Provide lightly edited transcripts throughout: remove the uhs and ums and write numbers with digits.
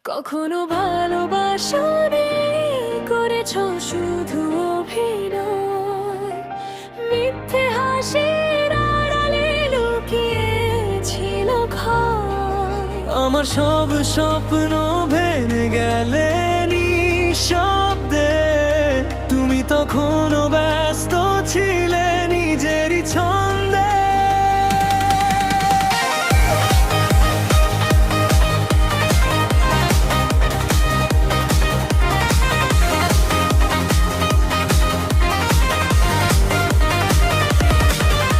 কখনো ভালোবাসনি করেছো শুধু অভিনয়, মিথ্যে হাসির আড়ালে লুকিয়েছিল ভয়। আমার সব স্বপ্ন ভেঙে গেলে নিঃশব্দে, তুমি তখনও ব্যস্ত ছিলে নিজেরই ছন্দে।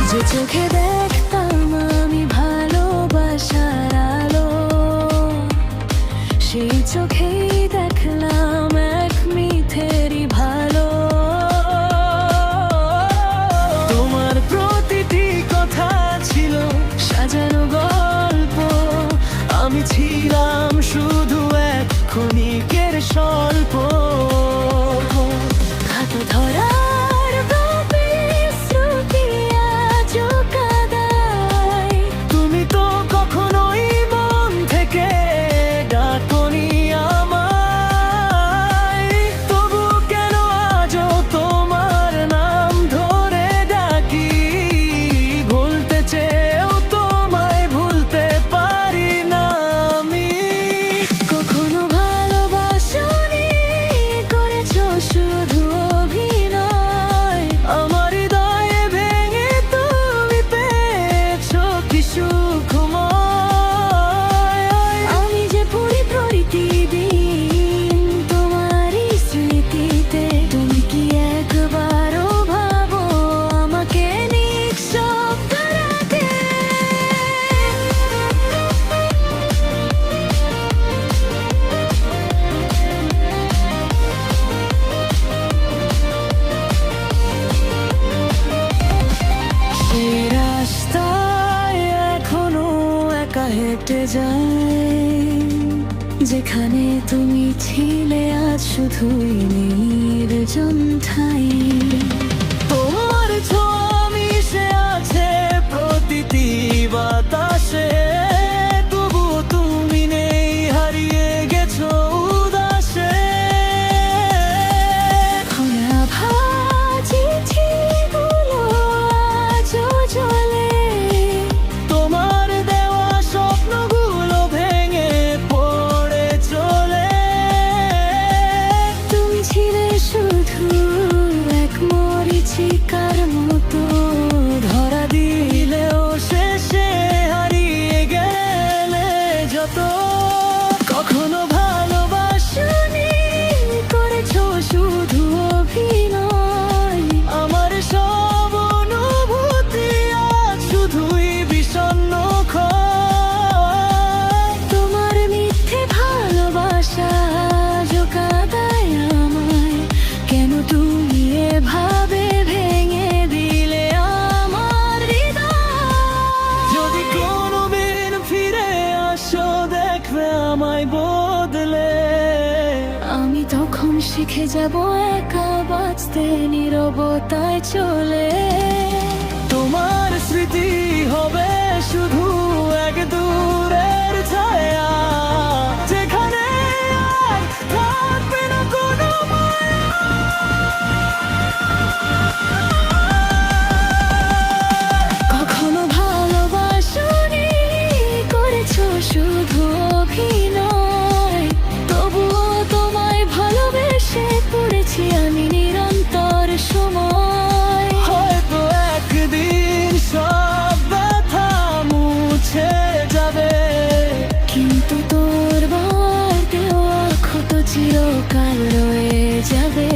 যে চোখে দেখতাম আমি ভালোবাসার আলো, সেই চোখেই দেখলাম এক মিথ্যেরই ভালো। তোমার প্রতিটি কথা ছিল সাজানো গল্প, আমি ছিলাম শুধু এক ক্ষণিকের স্বল্প। হাত ধরার প্রতিশ্রুতি আজও কাঁদায়। তুমি তো কখনোই মন থেকে ডাকনি আমায়, তবু কেন আজও তোমার নাম ধরে ডাকি। ভুলতে চেয়েও তোমায় ভুলতে পারি না আমি। কখনো ভালোবাসনি করেছো শুধু অভিনয়, আমার হৃদয়ে ভেঙে তুমি পেয়েছো কি সুখময়। আমি যে পড়ি প্রতিদিন তোমারই স্মৃতিতে। তুমি কি একবারও ভাবো আমাকে নিঃশব্দ রাখে? সেই রাস্তায় এখনো একা হেঁটে যাই, যেখানে তুমি ছিলে আজ শুধুই নির্জন ঠাই। তোমার ছোঁয়া মিশে আছে প্রতিটি বাতাসে, তবু তুমি নেই, হারিয়ে গেছো উদাসে। খোলা ভাজি চিঠিগুলো আজও জ্বলে, তোমার দেওয়া স্বপ্নগুলো ভেঙে পড়ে চলে। তুমি ছিলে শুধু এক মরীচিকার মতো, ধরা দিলেও শেষে হারিয়ে গেলে যত। কখনো ভালোবাসনি করেছো শুধু অভিনয়, আমার সব অনুভূতি আজ শুধুই বিষণ্ণ ক্ষয়। তোমার মিথ্যে ভালোবাসা আজও কাঁদায় আমায়। কেন তুমি এভাবে ভেঙে দিলে আমার হৃদয়? যদি কোনোদিন ফিরে আসো দেখবে আমায় বদলে। আমি তখন শিখে যাব একা বাঁচতে, নীরবতায় চলে। তোমার স্মৃতি হবে শুধু এক দূরের ছায়া, যেখানে আর থাকবে না কোনো মায়া। কখনো ভালোবাসনি করেছো শুধু অভিনয়, তবুও তোমায় ভালোবেসে পড়েছি আমি নিরন্তর সময়। হয়তো একদিন সব ব্যথা মুছে যাবে, কিন্তু তোর বার দেওয়া ক্ষত চিরকাল রয়ে যাবে।